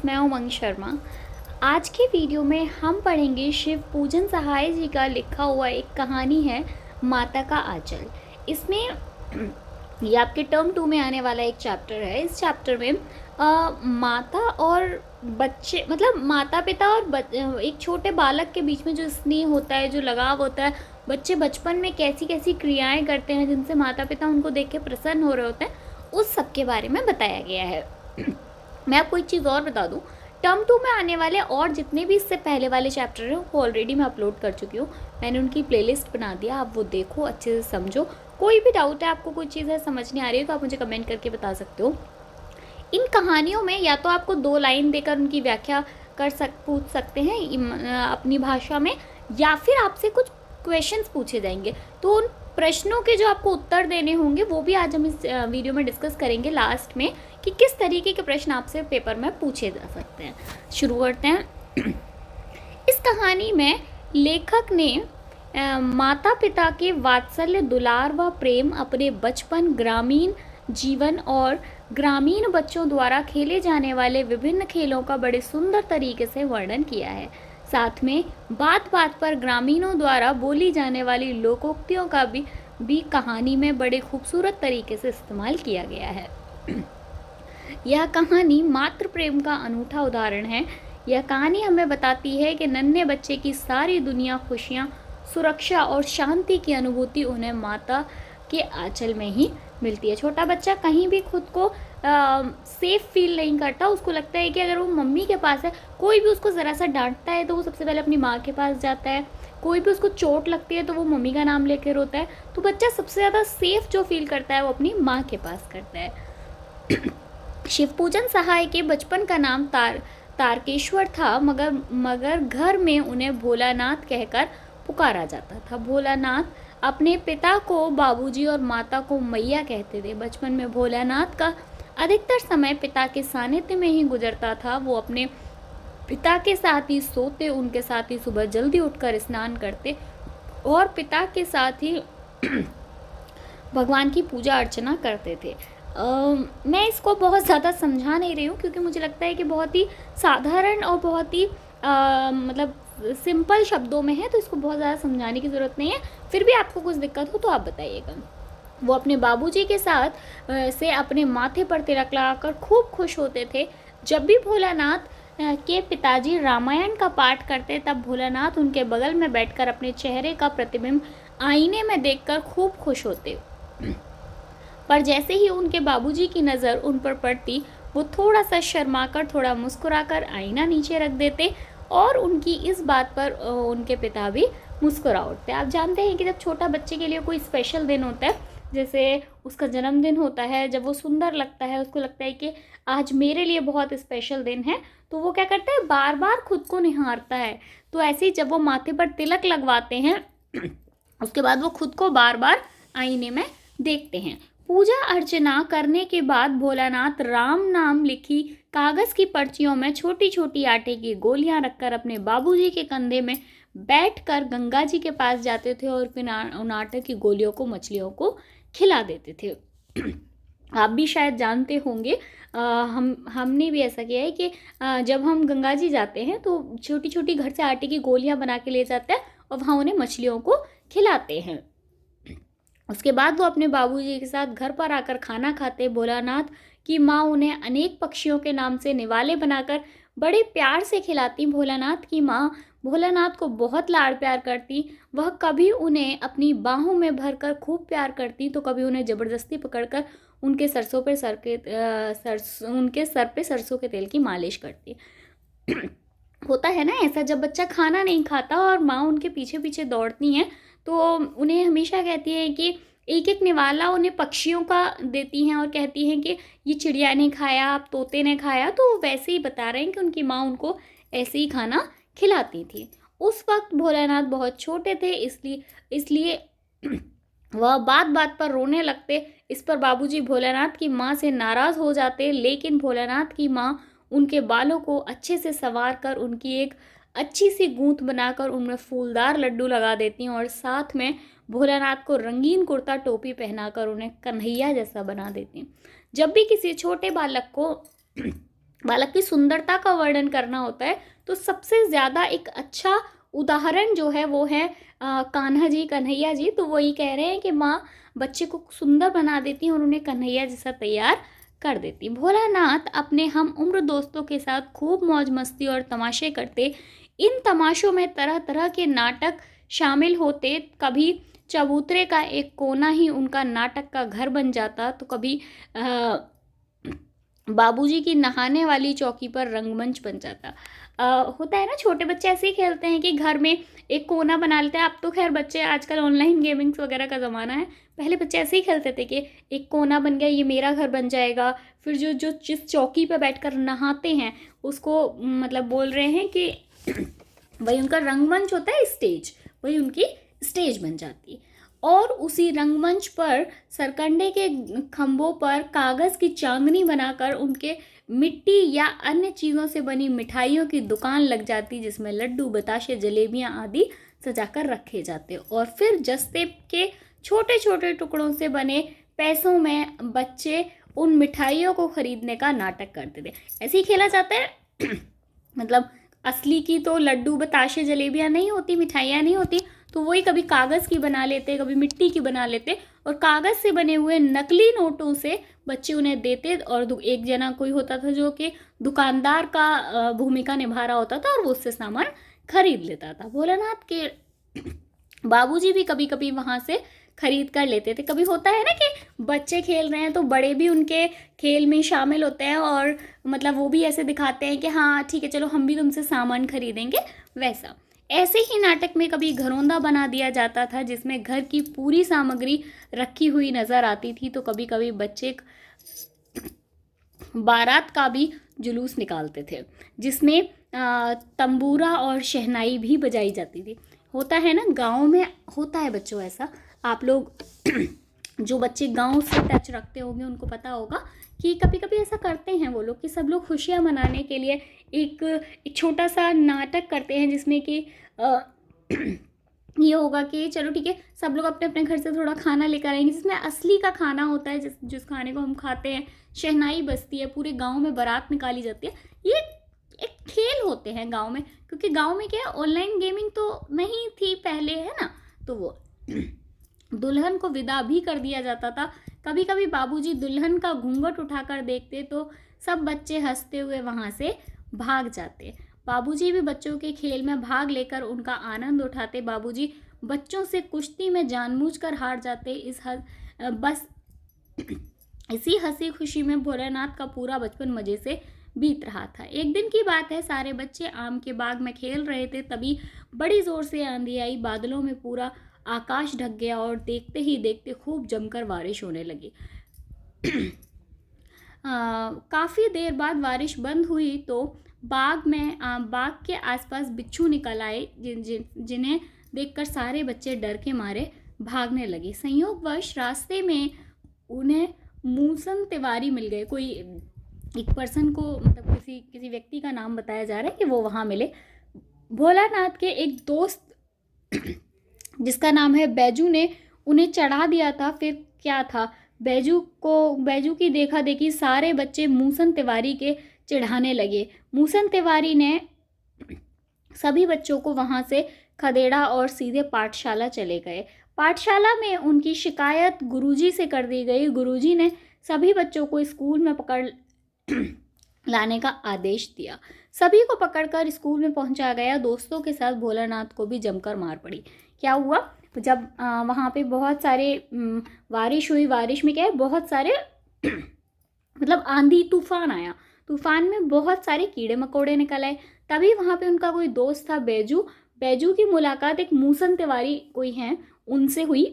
मैं उमंग शर्मा। आज के वीडियो में हम पढ़ेंगे शिव पूजन सहाय जी का लिखा हुआ एक कहानी है माता का आंचल। इसमें ये आपके टर्म 2 में आने वाला एक चैप्टर है। इस चैप्टर में माता और बच्चे मतलब माता पिता और एक छोटे बालक के बीच में जो स्नेह होता है, जो लगाव होता है, बच्चे बचपन में कैसी कैसी क्रियाएं करते हैं जिनसे माता पिता उनको देख के प्रसन्न हो रहे होते हैं, उस सब के बारे में बताया गया है। मैं आपको एक चीज़ और बता दूं, टर्म 2 में आने वाले और जितने भी इससे पहले वाले चैप्टर हैं वो ऑलरेडी मैं अपलोड कर चुकी हूँ। मैंने उनकी प्लेलिस्ट बना दिया, आप वो देखो, अच्छे से समझो। कोई भी डाउट है, आपको कोई चीज़ है समझ नहीं आ रही है, तो आप मुझे कमेंट करके बता सकते हो। इन कहानियों में या तो आपको 2 लाइन देकर उनकी व्याख्या पूछ सकते हैं अपनी भाषा में, या फिर आपसे कुछ क्वेश्चंस पूछे जाएंगे। तो उन प्रश्नों के जो आपको उत्तर देने होंगे वो भी आज हम इस वीडियो में डिस्कस करेंगे लास्ट में, कि किस तरीके के प्रश्न आपसे पेपर में पूछे जा सकते हैं। शुरू करते हैं। इस कहानी में लेखक ने माता पिता के वात्सल्य, दुलार व प्रेम, अपने बचपन, ग्रामीण जीवन और ग्रामीण बच्चों द्वारा खेले जाने वाले विभिन्न खेलों का बड़े सुंदर तरीके से वर्णन किया है। साथ में बात बात पर ग्रामीणों द्वारा बोली जाने वाली लोकोक्तियों का भी कहानी में बड़े खूबसूरत तरीके से इस्तेमाल किया गया है। यह कहानी मातृ प्रेम का अनूठा उदाहरण है। यह कहानी हमें बताती है कि नन्हे बच्चे की सारी दुनिया खुशियाँ, सुरक्षा और शांति की अनुभूति उन्हें माता के आंचल में ही मिलती है। छोटा बच्चा कहीं भी खुद को सेफ फील नहीं करता। उसको लगता है कि अगर वो मम्मी के पास है, कोई भी उसको ज़रा सा डांटता है तो वो सबसे पहले अपनी माँ के पास जाता है। कोई भी उसको चोट लगती है तो वो मम्मी का नाम लेकर रोता है। तो बच्चा सबसे ज़्यादा सेफ जो फील करता है वो अपनी माँ के पास करता है। शिव पूजन सहाय के बचपन का नाम तारकेश्वर था, मगर घर में उन्हें भोलानाथ कहकर पुकारा जाता था। भोलानाथ अपने पिता को बाबूजी और माता को मैया कहते थे। बचपन में भोलानाथ का अधिकतर समय पिता के सानिध्य में ही गुजरता था। वो अपने पिता के साथ ही सोते, उनके साथ ही सुबह जल्दी उठकर स्नान करते और पिता के साथ ही भगवान की पूजा अर्चना करते थे। मैं इसको बहुत ज़्यादा समझा नहीं रही हूँ, क्योंकि मुझे लगता है कि बहुत ही साधारण और बहुत ही मतलब सिंपल शब्दों में है, तो इसको बहुत ज़्यादा समझाने की ज़रूरत नहीं है। फिर भी आपको कुछ दिक्कत हो तो आप बताइएगा। वो अपने बाबूजी के साथ से अपने माथे पर तिलक लगाकर खूब खुश होते थे। जब भी भोलानाथ के पिताजी रामायण का पाठ करते, तब भोलानाथ उनके बगल में बैठकर अपने चेहरे का प्रतिबिंब आईने में देखकर खूब खुश होते। पर जैसे ही उनके बाबूजी की नज़र उन पर पड़ती, वो थोड़ा सा शर्माकर, थोड़ा मुस्कुराकर आईना नीचे रख देते और उनकी इस बात पर उनके पिता भी मुस्कुरा उठते। आप जानते हैं कि जब छोटा बच्चे के लिए कोई स्पेशल दिन होता है, जैसे उसका जन्मदिन होता है, जब वो सुंदर लगता है, उसको लगता है कि आज मेरे लिए बहुत स्पेशल दिन है, तो वो क्या करता है, बार बार खुद को निहारता है। तो ऐसे ही जब वो माथे पर तिलक लगवाते हैं उसके बाद वो खुद को बार बार आईने में देखते हैं। पूजा अर्चना करने के बाद भोलानाथ राम नाम लिखी कागज़ की पर्चियों में छोटी छोटी आटे की गोलियां रखकर अपने बाबूजी के कंधे में बैठकर गंगा जी के पास जाते थे और फिर उन आटे की गोलियों को मछलियों को खिला देते थे। आप भी शायद जानते होंगे, हमने भी ऐसा किया है कि जब हम गंगा जी जाते हैं तो छोटी छोटी घर से आटे की गोलियां बना के ले जाते हैं और वहाँ उन्हें मछलियों को खिलाते हैं। उसके बाद वो अपने बाबूजी के साथ घर पर आकर खाना खाते। भोलानाथ की माँ उन्हें अनेक पक्षियों के नाम से निवाले बनाकर बड़े प्यार से खिलाती। भोलानाथ की माँ भोलानाथ को बहुत लाड प्यार करती। वह कभी उन्हें अपनी बाहों में भरकर खूब प्यार करती, तो कभी उन्हें ज़बरदस्ती पकड़कर उनके उनके सर पे सरसों के तेल की मालिश करती। होता है ना ऐसा, जब बच्चा खाना नहीं खाता और माँ उनके पीछे पीछे दौड़ती हैं, तो उन्हें हमेशा कहती है कि एक एक निवाला उन्हें पक्षियों का देती हैं और कहती हैं कि ये चिड़िया ने खाया, आप तोते ने खाया। तो वैसे ही बता रहे हैं कि उनकी माँ उनको ऐसे ही खाना खिलाती थी। उस वक्त भोलानाथ बहुत छोटे थे, इसलिए वह बात बात पर रोने लगते। इस पर बाबूजी भोलानाथ की माँ से नाराज़ हो जाते, लेकिन भोलानाथ की माँ उनके बालों को अच्छे से संवार कर उनकी एक अच्छी सी गूंथ बनाकर उनमें फूलदार लड्डू लगा देती हैं और साथ में भोलानाथ को रंगीन कुर्ता टोपी पहनाकर उन्हें कन्हैया जैसा बना देती हैं। जब भी किसी छोटे बालक को बालक की सुंदरता का वर्णन करना होता है तो सबसे ज़्यादा एक अच्छा उदाहरण जो है वो है कान्हा जी, कन्हैया जी। तो वही कह रहे हैं कि माँ बच्चे को सुंदर बना देती हैं और उन्हें कन्हैया जैसा तैयार कर देती। भोलानाथ अपने हम उम्र दोस्तों के साथ खूब मौज मस्ती और तमाशे करते। इन तमाशों में तरह तरह के नाटक शामिल होते। कभी चबूतरे का एक कोना ही उनका नाटक का घर बन जाता, तो कभी बाबूजी की नहाने वाली चौकी पर रंगमंच बन जाता। होता है ना, छोटे बच्चे ऐसे ही खेलते हैं कि घर में एक कोना बना लेते हैं। अब तो खैर बच्चे आजकल ऑनलाइन गेमिंग्स वगैरह का ज़माना है, पहले बच्चे ऐसे ही खेलते थे कि एक कोना बन गया, ये मेरा घर बन जाएगा। फिर जो जो जिस चौकी पर बैठकर नहाते हैं उसको मतलब बोल रहे हैं कि वही उनका रंगमंच होता है, स्टेज, वही उनकी स्टेज बन जाती। और उसी रंगमंच पर सरकंडे के खंभों पर कागज़ की चांदनी बनाकर उनके मिट्टी या अन्य चीज़ों से बनी मिठाइयों की दुकान लग जाती, जिसमें लड्डू, बताशे, जलेबियाँ आदि सजाकर रखे जाते। और फिर जस्ते के छोटे छोटे टुकड़ों से बने पैसों में बच्चे उन मिठाइयों को खरीदने का नाटक करते थे। ऐसे ही खेला जाता है मतलब असली की तो लड्डू, बताशे, जलेबियाँ नहीं होती, मिठाइयाँ नहीं होती, तो वही कभी कागज़ की बना लेते, कभी मिट्टी की बना लेते, और कागज़ से बने हुए नकली नोटों से बच्चे उन्हें देते। और एक जना कोई होता था जो कि दुकानदार का भूमिका निभा रहा होता था और वो उससे सामान खरीद लेता था। भोलानाथ के बाबूजी भी कभी कभी वहाँ से खरीद कर लेते थे। कभी होता है ना कि बच्चे खेल रहे हैं तो बड़े भी उनके खेल में शामिल होते हैं और मतलब वो भी ऐसे दिखाते हैं कि हाँ ठीक है चलो हम भी तुमसे सामान खरीदेंगे, वैसा। ऐसे ही नाटक में कभी घरौंदा बना दिया जाता था जिसमें घर की पूरी सामग्री रखी हुई नजर आती थी। तो कभी कभी बच्चे बारात का भी जुलूस निकालते थे जिसमें तंबूरा और शहनाई भी बजाई जाती थी। होता है ना, गांव में होता है बच्चों ऐसा, आप लोग जो बच्चे गांव से टच रखते होंगे उनको पता होगा कि कभी कभी ऐसा करते हैं वो लोग कि सब लोग खुशियां मनाने के लिए एक छोटा सा नाटक करते हैं जिसमें कि ये होगा कि चलो ठीक है सब लोग अपने अपने घर से थोड़ा खाना लेकर आएंगे, जिसमें असली का खाना होता है, जिस खाने को हम खाते हैं। शहनाई बजती है, पूरे गांव में बारात निकाली जाती है। ये एक खेल होते हैं गांव में, क्योंकि गांव में क्या है, ऑनलाइन गेमिंग तो नहीं थी पहले, है ना। तो वो दुल्हन को विदा भी कर दिया जाता था। कभी कभी बाबूजी दुल्हन का घूंघट उठाकर देखते तो सब बच्चे हंसते हुए वहाँ से भाग जाते। बाबूजी भी बच्चों के खेल में भाग लेकर उनका आनंद उठाते। बाबूजी बच्चों से कुश्ती में जानबूझकर हार जाते। बस इसी हंसी खुशी में भोलेनाथ का पूरा बचपन मजे से बीत रहा था। एक दिन की बात है, सारे बच्चे आम के बाग में खेल रहे थे, तभी बड़ी जोर से आंधी आई। बादलों में पूरा आकाश ढक गया और देखते ही देखते खूब जमकर बारिश होने लगी। काफ़ी देर बाद बारिश बंद हुई तो बाग के आसपास बिच्छू निकल आए, जिन्हें देखकर सारे बच्चे डर के मारे भागने लगे। संयोगवश रास्ते में उन्हें मूसन तिवारी मिल गए। कोई एक पर्सन को, मतलब किसी व्यक्ति का नाम बताया जा रहा है कि वो वहाँ मिले। भोलानाथ के एक दोस्त जिसका नाम है बैजू ने उन्हें चढ़ा दिया था। फिर क्या था, बैजू की देखा देखी सारे बच्चे मूसन तिवारी के चिढ़ाने लगे। मूसन तिवारी ने सभी बच्चों को वहाँ से खदेड़ा और सीधे पाठशाला चले गए। पाठशाला में उनकी शिकायत गुरुजी से कर दी गई। गुरुजी ने सभी बच्चों को स्कूल में पकड़ लाने का आदेश दिया। सभी को पकड़कर स्कूल में पहुंचा गया। दोस्तों के साथ भोलानाथ को भी जमकर मार पड़ी। क्या हुआ, जब वहाँ पे बहुत सारे बारिश हुई, बारिश में क्या है, बहुत सारे मतलब आंधी तूफान आया, तूफान में बहुत सारे कीड़े मकोड़े निकल आए। तभी वहाँ पे उनका कोई दोस्त था बैजू की मुलाकात एक मूसन तिवारी कोई हैं उनसे हुई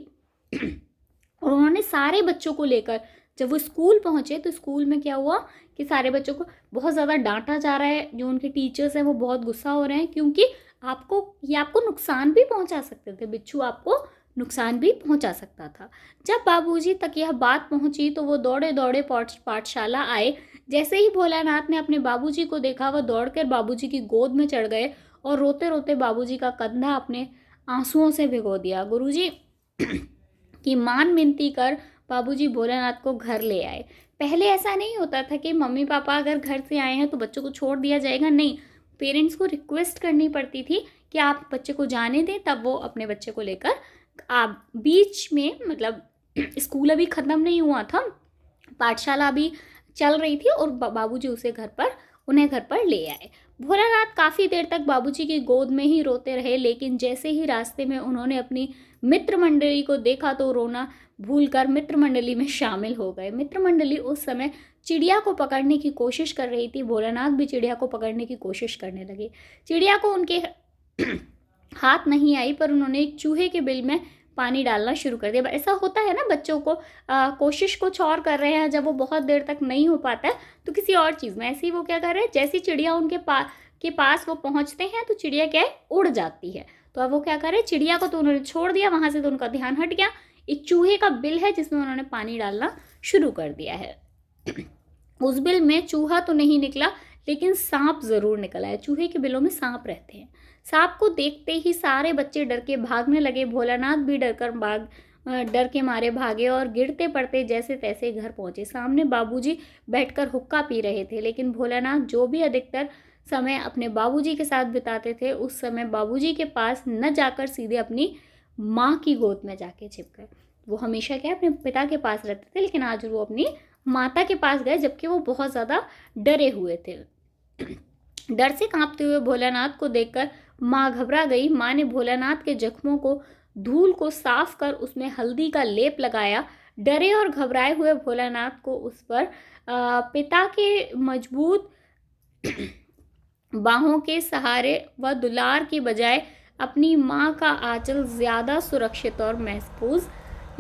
और उन्होंने सारे बच्चों को लेकर जब वो स्कूल पहुँचे तो स्कूल में क्या हुआ कि सारे बच्चों को बहुत ज़्यादा डांटा जा रहा है। जो उनके टीचर्स हैं वो बहुत गुस्सा हो रहे हैं, क्योंकि आपको नुकसान भी पहुंचा सकते थे, बिच्छू आपको नुकसान भी पहुंचा सकता था। जब बाबूजी तक यह बात पहुंची तो वो दौड़े दौड़े पाठशाला आए। जैसे ही भोलानाथ ने अपने बाबूजी को देखा, वह दौड़कर बाबूजी की गोद में चढ़ गए और रोते रोते बाबूजी का कंधा अपने आंसुओं से भिगो दिया। गुरुजी की मान मिनती कर बाबूजी भोलानाथ को घर ले आए। पहले ऐसा नहीं होता था कि मम्मी पापा अगर घर से आए हैं तो बच्चों को छोड़ दिया जाएगा, नहीं, पेरेंट्स को रिक्वेस्ट करनी पड़ती थी कि आप बच्चे को जाने दें, तब वो अपने बच्चे को लेकर आप बीच में, मतलब स्कूल अभी ख़त्म नहीं हुआ था, पाठशाला अभी चल रही थी और बाबूजी उन्हें घर पर ले आए। भोलानाथ काफ़ी देर तक बाबूजी की गोद में ही रोते रहे, लेकिन जैसे ही रास्ते में उन्होंने अपनी मित्र मंडली को देखा तो रोना भूलकर मित्र मंडली में शामिल हो गए। मित्र मंडली उस समय चिड़िया को पकड़ने की कोशिश कर रही थी। भोलानाथ भी चिड़िया को पकड़ने की कोशिश करने लगे। चिड़िया को उनके हाथ नहीं आई, पर उन्होंने एक चूहे के बिल में पानी डालना शुरू कर दिया। ऐसा होता है ना, बच्चों को कोशिश कुछ और कर रहे हैं, जब वो बहुत देर तक नहीं हो पाता है तो किसी और चीज़ में, ऐसे ही वो क्या कर रहे हैं, जैसी चिड़िया के पास वो पहुंचते हैं तो चिड़िया क्या है, उड़ जाती है। तो अब वो क्या कर रहे हैं, चिड़िया को तो उन्होंने छोड़ दिया वहाँ से, तो उनका ध्यान हट गया। एक चूहे का बिल है जिसमें उन्होंने पानी डालना शुरू कर दिया है। उस बिल में चूहा तो नहीं निकला, लेकिन सांप ज़रूर निकला है। चूहे के बिलों में सांप रहते हैं। सांप को देखते ही सारे बच्चे डर के भागने लगे। भोलानाथ भी डर के मारे भागे और गिरते पड़ते जैसे तैसे घर पहुंचे। सामने बाबूजी बैठकर हुक्का पी रहे थे, लेकिन भोलानाथ जो भी अधिकतर समय अपने बाबूजी के साथ बिताते थे, उस समय बाबूजी के पास न जाकर सीधे अपनी माँ की गोद में जाके छिप गए। वो हमेशा क्या अपने पिता के पास रहते थे, लेकिन आज वो अपनी माता के पास गए, जबकि वो बहुत ज़्यादा डरे हुए थे। डर से कांपते हुए भोलानाथ को देखकर माँ घबरा गई। माँ ने भोलानाथ के जख्मों को धूल को साफ कर उसमें हल्दी का लेप लगाया। डरे और घबराए हुए भोलानाथ को उस पर पिता के मजबूत बाहों के सहारे व दुलार की बजाय अपनी माँ का आंचल ज़्यादा सुरक्षित और महफूज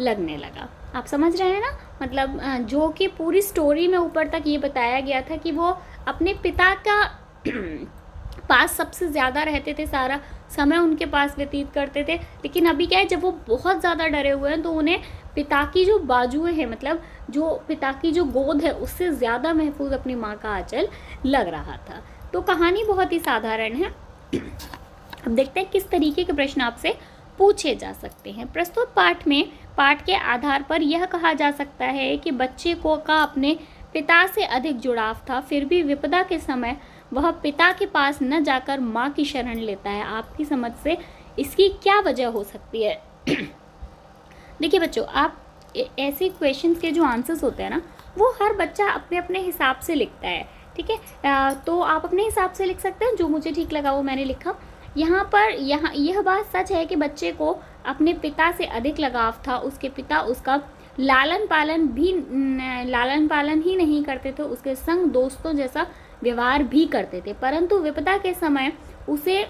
लगने लगा। आप समझ रहे हैं ना, मतलब जो कि पूरी स्टोरी में ऊपर तक ये बताया गया था कि वो अपने पिता का पास सबसे ज़्यादा रहते थे, सारा समय उनके पास व्यतीत करते थे। लेकिन अभी क्या है, जब वो बहुत ज़्यादा डरे हुए हैं तो उन्हें पिता की जो बाजुएं हैं, मतलब जो पिता की जो गोद है, उससे ज़्यादा महफूज अपनी माँ का आंचल लग रहा था। तो कहानी बहुत ही साधारण है। अब देखते हैं किस तरीके के प्रश्न आपसे पूछे जा सकते हैं। प्रस्तुत पाठ के आधार पर यह कहा जा सकता है कि बच्चे का अपने पिता से अधिक जुड़ाव था, फिर भी विपदा के समय वह पिता के पास न जाकर माँ की शरण लेता है। आपकी समझ से इसकी क्या वजह हो सकती है? देखिए बच्चों, आप ऐसे क्वेश्चंस के जो आंसर्स होते हैं ना, वो हर बच्चा अपने अपने हिसाब से लिखता है, ठीक है। तो आप अपने हिसाब से लिख सकते हैं, जो मुझे ठीक लगा वो मैंने लिखा। यहाँ यह बात सच है कि बच्चे को अपने पिता से अधिक लगाव था। उसके पिता उसका लालन पालन ही नहीं करते थे, उसके संग दोस्तों जैसा व्यवहार भी करते थे, परंतु विपदा के समय उसे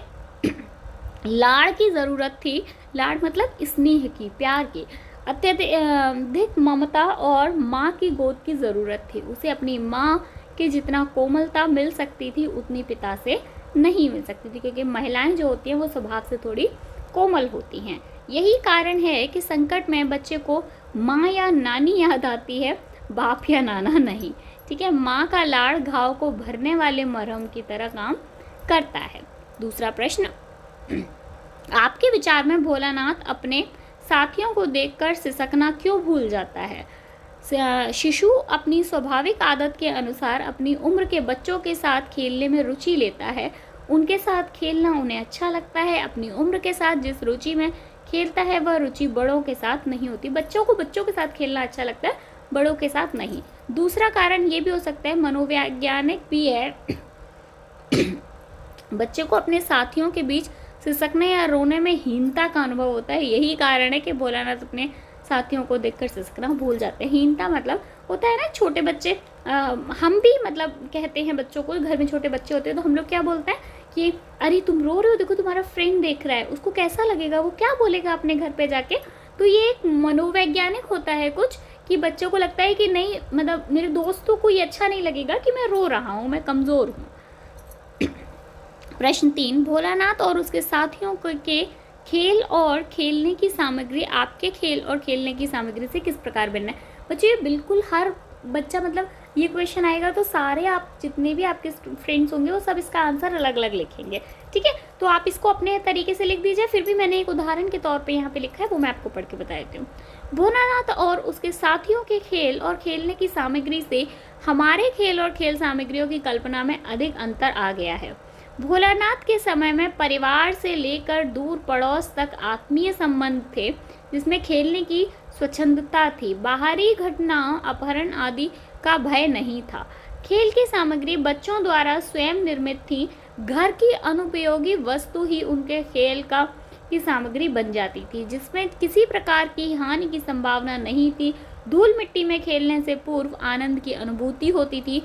लाड़ की ज़रूरत थी। लाड़ मतलब स्नेह की, प्यार की, अत्यधिक ममता और माँ की गोद की ज़रूरत थी। उसे अपनी माँ के जितना कोमलता मिल सकती थी उतनी पिता से नहीं मिल सकती थी, क्योंकि महिलाएं जो होती हैं वो स्वभाव से थोड़ी कोमल होती हैं। यही कारण है कि संकट में बच्चे को माँ या नानी याद आती है, बाप या नाना नहीं, ठीक है। माँ का लाड़ घाव को भरने वाले मरहम की तरह काम करता है। दूसरा प्रश्न, आपके विचार में भोलानाथ अपने साथियों को देखकर सिसकना क्यों भूल जाता है? शिशु अपनी स्वाभाविक आदत के अनुसार अपनी उम्र के बच्चों के साथ खेलने में रुचि लेता है। उनके साथ खेलना उन्हें अच्छा लगता है। अपनी उम्र के साथ जिस रुचि में खेलता है वह रुचि बड़ों के साथ नहीं होती। बच्चों को बच्चों के साथ खेलना अच्छा लगता है, बड़ों के साथ नहीं। दूसरा कारण ये भी हो सकता है, मनोवैज्ञानिक भी है। बच्चे को अपने साथियों के बीच सिसकने या रोने में हीनता का अनुभव होता है। यही कारण है कि भोलानाथ अपने साथियों को देखकर सिसकना भूल जाते हैं। हीनता मतलब होता है ना, छोटे बच्चे, हम भी मतलब कहते हैं बच्चों को, घर में छोटे बच्चे होते हैं तो हम लोग क्या बोलते हैं कि अरे तुम रो रहे हो, देखो तुम्हारा फ्रेंड देख रहा है, उसको कैसा लगेगा, वो क्या बोलेगा अपने घर पे जाके। तो ये एक मनोवैज्ञानिक होता है कुछ, कि बच्चों को लगता है कि नहीं, मतलब मेरे दोस्तों को ये अच्छा नहीं लगेगा कि मैं रो रहा हूँ, मैं कमज़ोर हूँ। प्रश्न 3, भोलानाथ और उसके साथियों के खेल और खेलने की सामग्री आपके खेल और खेलने की सामग्री से किस प्रकार भिन्न है? बच्चों ये बिल्कुल हर बच्चा, मतलब ये क्वेश्चन आएगा तो सारे आप जितने भी आपके फ्रेंड्स होंगे वो सब इसका आंसर अलग अलग लिखेंगे, ठीक है। तो आप इसको अपने तरीके से लिख दीजिए। फिर भी मैंने एक उदाहरण के तौर पे यहाँ पे लिखा है, वो मैं आपको पढ़ के बता देती हूँ। भोलानाथ और उसके साथियों के खेल और खेलने की सामग्री से हमारे खेल और खेल सामग्रियों की कल्पना में अधिक अंतर आ गया है। भोलानाथ के समय में परिवार से लेकर दूर पड़ोस तक आत्मीय संबंध थे, जिसमें खेलने की स्वच्छंदता थी। बाहरी घटना, अपहरण आदि का भय नहीं था। खेल की सामग्री बच्चों द्वारा स्वयं निर्मित थी। घर की अनुपयोगी वस्तु ही उनके खेल की सामग्री बन जाती थी, जिसमें किसी प्रकार की हानि की संभावना नहीं थी। धूल मिट्टी में खेलने से पूर्व आनंद की अनुभूति होती थी।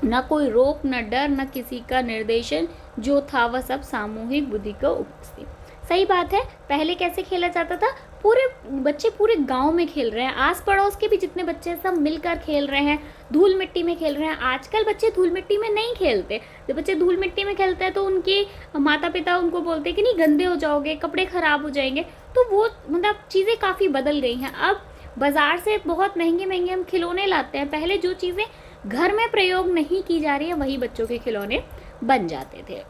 न कोई रोक, न डर, न किसी का निर्देशन, जो था वह सब सामूहिक बुद्धि का उपज थी। सही बात है। पहले कैसे खेला जाता था? पूरे बच्चे पूरे गांव में खेल रहे हैं, आस पड़ोस के भी जितने बच्चे हैं सब मिलकर खेल रहे हैं, धूल मिट्टी में खेल रहे हैं। आजकल बच्चे धूल मिट्टी में नहीं खेलते। जब बच्चे धूल मिट्टी में खेलते हैं तो उनके माता पिता उनको बोलते हैं कि नहीं, गंदे हो जाओगे, कपड़े खराब हो जाएंगे। तो वो मतलब चीज़ें काफ़ी बदल गई हैं। अब बाज़ार से बहुत महंगे महंगे हम खिलौने लाते हैं। पहले जो चीज़ें घर में प्रयोग नहीं की जा रही है वही बच्चों के खिलौने बन जाते थे।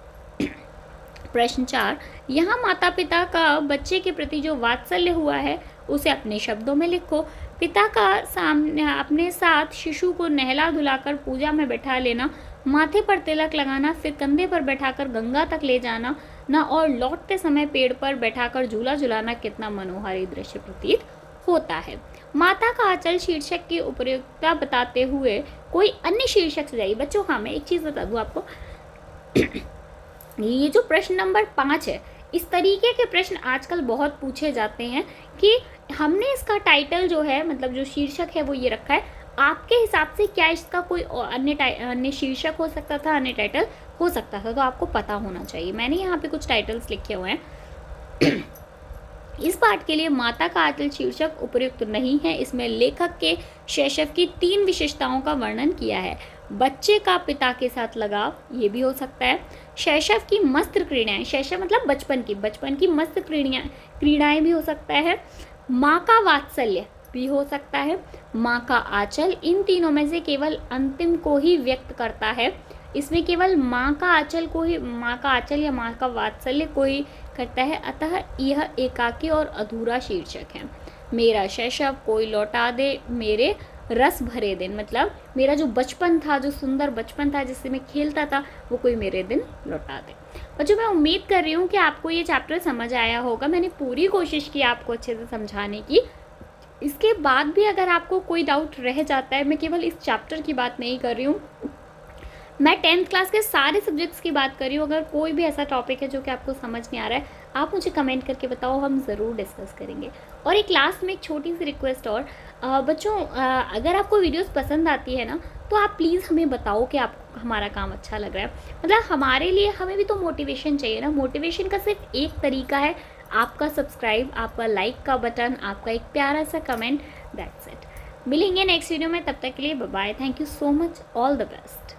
प्रश्न 4, यहाँ माता पिता का बच्चे के प्रति जो वात्सल्य हुआ है उसे अपने शब्दों में लिखो। पिता का सामने अपने साथ शिशु को नहला धुलाकर पूजा में बैठा लेना, माथे पर तिलक लगाना, फिर कंधे पर बैठाकर गंगा तक ले जाना ना, और लौटते समय पेड़ पर बैठाकर झूला झुलाना कितना मनोहारी दृश्य प्रतीत होता है। माता का आंचल शीर्षक की उपयुक्तता बताते हुए कोई अन्य शीर्षक सुझाइए। बच्चों हाँ, मैं एक चीज़ बता दूँ आपको, ये जो प्रश्न नंबर 5 है, इस तरीके के प्रश्न आजकल बहुत पूछे जाते हैं कि हमने इसका टाइटल जो है, मतलब जो शीर्षक है वो ये रखा है। आपके हिसाब से क्या इसका कोई अन्य शीर्षक हो सकता था, अन्य टाइटल हो सकता था? तो आपको पता होना चाहिए। मैंने यहाँ पे कुछ टाइटल्स लिखे हुए हैं। इस पाठ के लिए माता का आंचल शीर्षक उपयुक्त नहीं है। इसमें लेखक के शैशव की 3 विशेषताओं का वर्णन किया है। बच्चे का पिता के साथ लगाव, ये भी हो सकता है। शैशव की मस्त क्रीड़ाएं, शैशव मतलब बचपन की मस्त क्रीड़ाएं भी हो सकता है। माँ का वात्सल्य भी हो सकता है। माँ का आंचल, इन तीनों में से केवल अंतिम को ही व्यक्त करता है। इसमें केवल माँ का आंचल या माँ का वात्सल्य को ही करता है, अतः यह एकाकी और अधूरा शीर्षक है। मेरा शैशव कोई लौटा दे मेरे रस भरे दिन, मतलब मेरा जो बचपन था, जो सुंदर बचपन था जिससे मैं खेलता था, वो कोई मेरे दिन लौटा दे। बच्चों, मैं उम्मीद कर रही हूँ कि आपको ये चैप्टर समझ आया होगा। मैंने पूरी कोशिश की आपको अच्छे से समझाने की। इसके बाद भी अगर आपको कोई डाउट रह जाता है, मैं केवल इस चैप्टर की बात नहीं कर रही हूँ, मैं 10th क्लास के सारे सब्जेक्ट्स की बात कर रही हूँ। अगर कोई भी ऐसा टॉपिक है जो कि आपको समझ नहीं आ रहा है, आप मुझे कमेंट करके बताओ, हम ज़रूर डिस्कस करेंगे। और एक लास्ट में एक छोटी सी रिक्वेस्ट और, बच्चों, अगर आपको वीडियोस पसंद आती है ना, तो आप प्लीज़ हमें बताओ कि आपको हमारा काम अच्छा लग रहा है। मतलब हमारे लिए, हमें भी तो मोटिवेशन चाहिए ना। मोटिवेशन का सिर्फ एक तरीका है, आपका सब्सक्राइब, आपका लाइक का बटन, आपका एक प्यारा सा कमेंट, दैट्स इट। मिलेंगे नेक्स्ट वीडियो में, तब तक के लिए bye bye. Thank you so much, all the best.